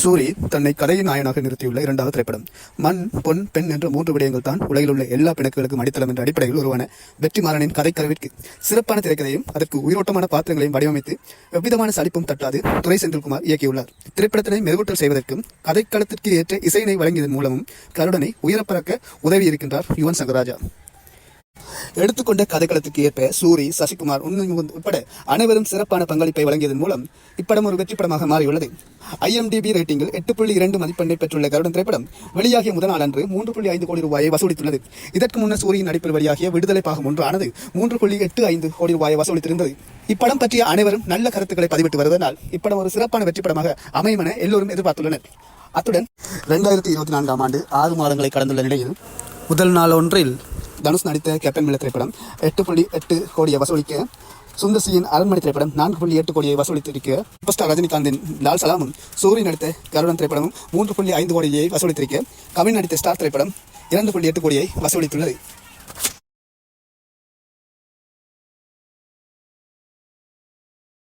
சூரி தன்னை கதையின் நாயனாக நிறுத்தியுள்ள இரண்டாவது திரைப்படம். மண், பொன், பெண் என்ற 3 விடயங்கள் தான் உலகில் உள்ள எல்லா பிணக்குகளுக்கும் அடித்தளம் என்ற அடிப்படையில் உருவான வெற்றிமாறனின் கதைக்கருவிற்கு சிறப்பான திரைக்கதையும் அதற்கு உயிரோட்டமான பாத்திரங்களையும் வடிவமைத்து எவ்விதமான சலிப்பும் தட்டாது துரை செந்தில்குமார் இயக்கியுள்ளார். திரைப்படத்தினை மெருகூட்டல் செய்வதற்கும் கதைக்களத்திற்கு ஏற்ற இசையினை வழங்கியதன் மூலமும் கருடனை உயரப்பறக்க உதவி இருக்கின்றார் யுவன் சங்கர் ராஜா. எடுத்துக்கொண்ட கதைக்களத்துக்கு ஏற்ப சூரி, சசிகுமார், உன்னிமுகுந்த் உட்பட அனைவரும் சிறப்பான பங்களிப்பை வழங்கியதன் மூலம் இப்படம் ஒரு வெற்றி படமாக மாறியுள்ளது. IMDb ரேட்டிங்கில் 8.2 மதிப்பெண்ணை பெற்றுள்ள கருடன் திரைப்படம் வெளியாகிய முதல் நாள் அன்று 3.5 கோடி ரூபாயை வசூலித்துள்ளது. இதற்கு முன்னர் சூரியின் நடிப்பில் வெளியாகிய விடுதலை பாகம் 1 ஆனது 3.85 கோடி ரூபாயை வசூலித்திருந்தது. இப்படம் பற்றிய அனைவரும் நல்ல கருத்துக்களை பதிவிட்டு வருவதனால் இப்படம் ஒரு சிறப்பான வெற்றி படமாக அமையும் என எல்லோரும் எதிர்பார்த்துள்ளனர். அத்துடன் 2024ஆம் ஆண்டு 6 மாதங்களை கடந்துள்ள நிலையில் முதல் நாள் ஒன்றில் தனுஷ் நடித்த கேப்டன் மில்லர் திரைப்படம் 8.8 கோடியை வசூலிக்க, சுந்தர் சியின் அரண்மனை திரைப்படம் 4.8 கோடியை வசூலித்திருக்க, சூப்பர் ஸ்டார் ரஜினிகாந்தின் லால் சலாமும் சூரி நடித்த கருடன் திரைப்படமும் 3.5 கோடியை வசூலித்திருக்க, கவின் நடித்த ஸ்டார் திரைப்படம் 2.8 கோடியை வசூலித்துள்ளது.